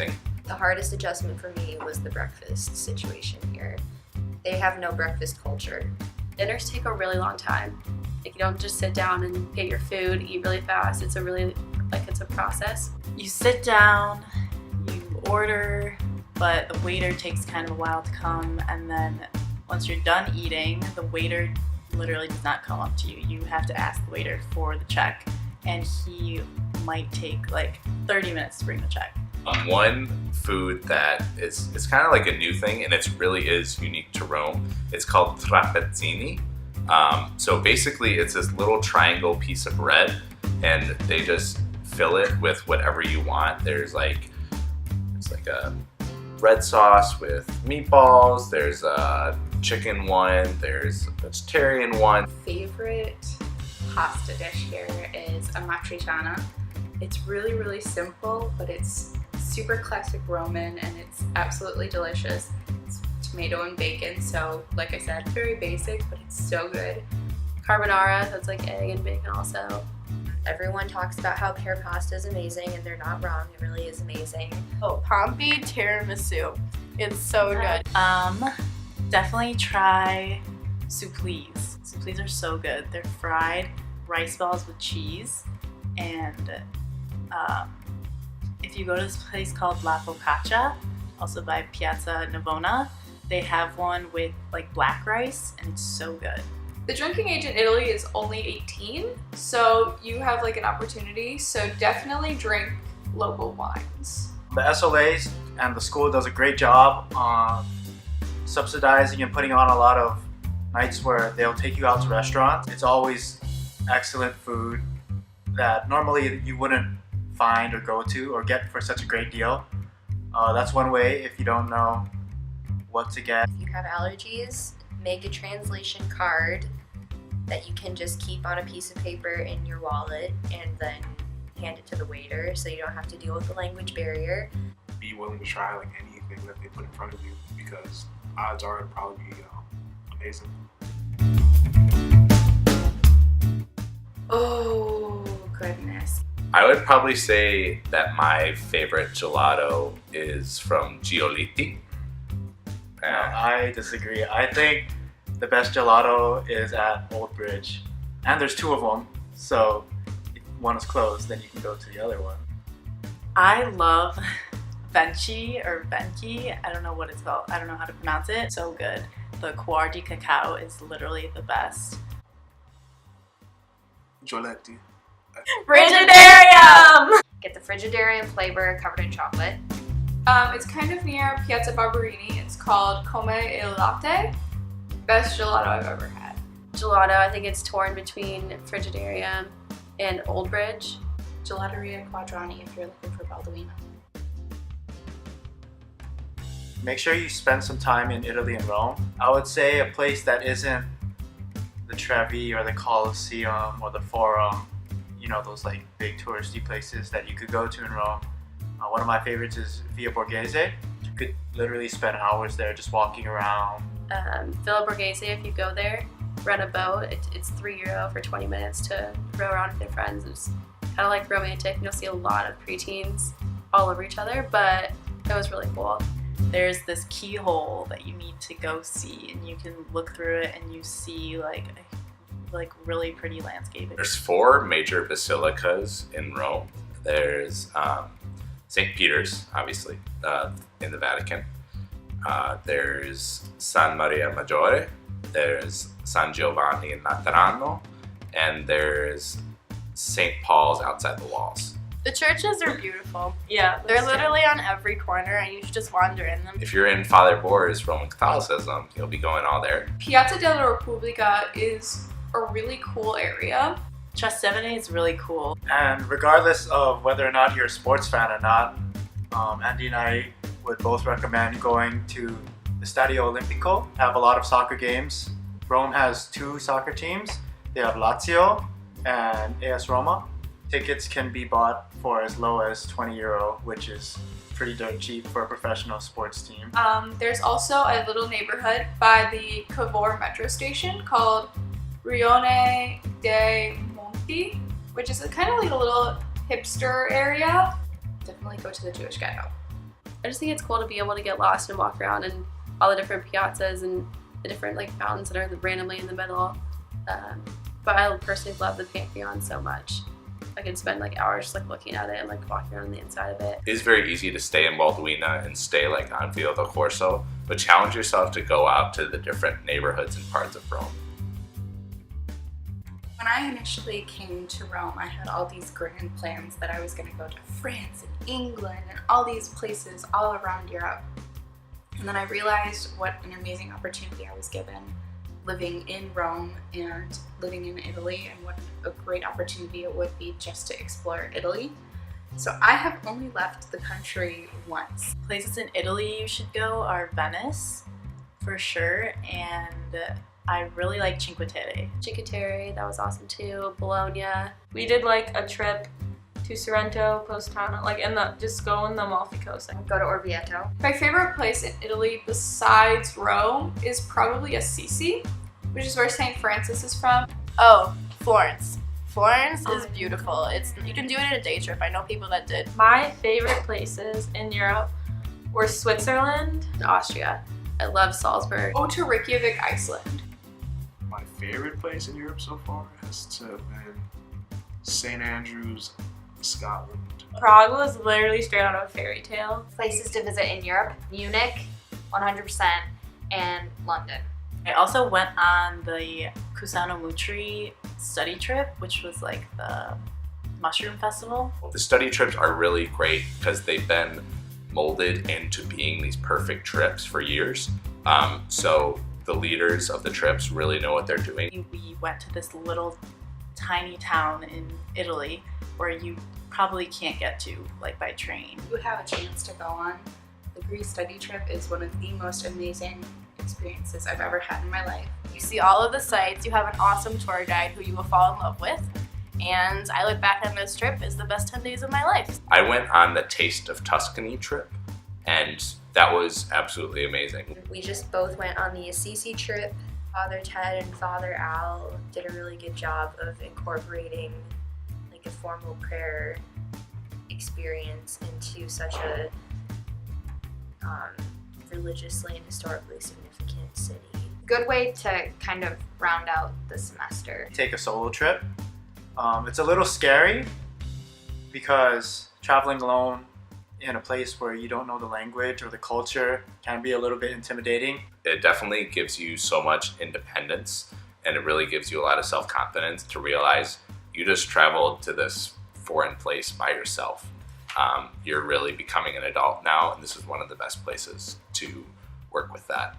amazing. The hardest adjustment for me was the breakfast situation here. They have no breakfast culture. Dinners take a really long time. Like, you don't just sit down and get your food, eat really fast. It's a process. You sit down, you order, but the waiter takes kind of a while to come, and then once you're done eating, the waiter literally does not come up to you. You have to ask the waiter for the check, and he might take like 30 minutes to bring the check. One food that is kind of like a new thing, and it really is unique to Rome. It's called trapezzini. So basically it's this little triangle piece of bread, and they just fill it with whatever you want. It's like a red sauce with meatballs, there's a chicken one, there's a vegetarian one. Favorite pasta dish here is a matriciana. It's really, really simple, but it's super classic Roman and it's absolutely delicious. It's tomato and bacon, so like I said, very basic, but it's so good. Carbonara, that's like egg and bacon also. Everyone talks about how pear pasta is amazing, and they're not wrong. It really is amazing. Oh, Pompey tiramisu. It's so good. Definitely try suplis. Suplis are so good. They're fried rice balls with cheese, and if you go to this place called La Focaccia, also by Piazza Navona, they have one with like black rice, and it's so good. The drinking age in Italy is only 18, so you have like an opportunity, so definitely drink local wines. The SLAs and the school does a great job on subsidizing and putting on a lot of nights where they'll take you out to restaurants. It's always excellent food that normally you wouldn't find or go to or get for such a great deal. That's one way if you don't know what to get. If you have allergies, make a translation card that you can just keep on a piece of paper in your wallet and then hand it to the waiter so you don't have to deal with the language barrier. Be willing to try like anything that they put in front of you, because odds are it'll probably be amazing. Oh, goodness. I would probably say that my favorite gelato is from Giolitti. I disagree. I think the best gelato is at Old Bridge, and there's two of them, so if one is closed, then you can go to the other one. I love Venchi or Venchi. I don't know what it's called. I don't know how to pronounce it. So good. The Cuore di Cacao is literally the best. Gelato. Frigidarium! Get the Frigidarium flavor covered in chocolate. It's kind of near Piazza Barberini. It's called Come il Latte. Best gelato I've ever had. Gelato, I think it's torn between Frigidarium and Old Bridge. Gelateria Quadrani if you're looking for Balduino. Make sure you spend some time in Italy and Rome. I would say a place that isn't the Trevi or the Colosseum or the Forum, you know, those like big touristy places that you could go to in Rome. One of my favorites is Via Borghese. You could literally spend hours there just walking around. Villa Borghese, if you go there, rent a boat. It's €3 for 20 minutes to row around with your friends. It's kind of like romantic. You'll see a lot of preteens all over each other, but it was really cool. There's this keyhole that you need to go see, and you can look through it and you see like really pretty landscaping. There's 4 major basilicas in Rome. There's St. Peter's, obviously, in the Vatican. There's San Maria Maggiore, there's San Giovanni in Laterano, and there's St. Paul's outside the walls. The churches are beautiful. Yeah, They're literally on every corner and you should just wander in them. If you're in Father Bore's Roman Catholicism, you'll be going all there. Piazza della Repubblica is a really cool area. Trastevere is really cool. And regardless of whether or not you're a sports fan or not, Andy and I would both recommend going to the Stadio Olimpico. Have a lot of soccer games. Rome has 2 soccer teams. They have Lazio and AS Roma. Tickets can be bought for as low as €20, which is pretty dirt cheap for a professional sports team. There's also a little neighborhood by the Cavour metro station called Rione dei Monti, which is kind of like a little hipster area. Definitely go to the Jewish ghetto. I just think it's cool to be able to get lost and walk around and all the different piazzas and the different like fountains that are randomly in the middle. But I personally love the Pantheon so much. I could spend like hours just like looking at it and like walking around the inside of it. It is very easy to stay in Balduina and stay like on Via del Corso, but challenge yourself to go out to the different neighborhoods and parts of Rome. When I initially came to Rome, I had all these grand plans that I was going to go to France and England and all these places all around Europe. And then I realized what an amazing opportunity I was given living in Rome and living in Italy, and what a great opportunity it would be just to explore Italy. So I have only left the country once. Places in Italy you should go are Venice, for sure, and I really like Cinque Terre. Cinque Terre, that was awesome too. Bologna. We did like a trip to Sorrento, Positano, like just go in the Amalfi Coast. Go to Orvieto. My favorite place in Italy besides Rome is probably Assisi, which is where St. Francis is from. Oh, Florence. Florence is beautiful. You can do it in a day trip. I know people that did. My favorite places in Europe were Switzerland and Austria. I love Salzburg. Go to Reykjavik, Iceland. My favorite place in Europe so far has to have been St. Andrews, Scotland. Prague was literally straight out of a fairy tale. Places to visit in Europe: Munich, 100%, and London. I also went on the Cusano Mutri study trip, which was like the mushroom festival. The study trips are really great because they've been molded into being these perfect trips for years. So the leaders of the trips really know what they're doing. We went to this little tiny town in Italy where you probably can't get to like by train. If you have a chance to go on, the Greece study trip is one of the most amazing experiences I've ever had in my life. You see all of the sites, you have an awesome tour guide who you will fall in love with, and I look back on this trip as the best 10 days of my life. I went on the Taste of Tuscany trip, and that was absolutely amazing. We just both went on the Assisi trip. Father Ted and Father Al did a really good job of incorporating like a formal prayer experience into such a religiously and historically significant city. Good way to kind of round out the semester. Take a solo trip. It's a little scary because traveling alone in a place where you don't know the language or the culture can be a little bit intimidating. It definitely gives you so much independence, and it really gives you a lot of self-confidence to realize you just traveled to this foreign place by yourself. You're really becoming an adult now, and this is one of the best places to work with that.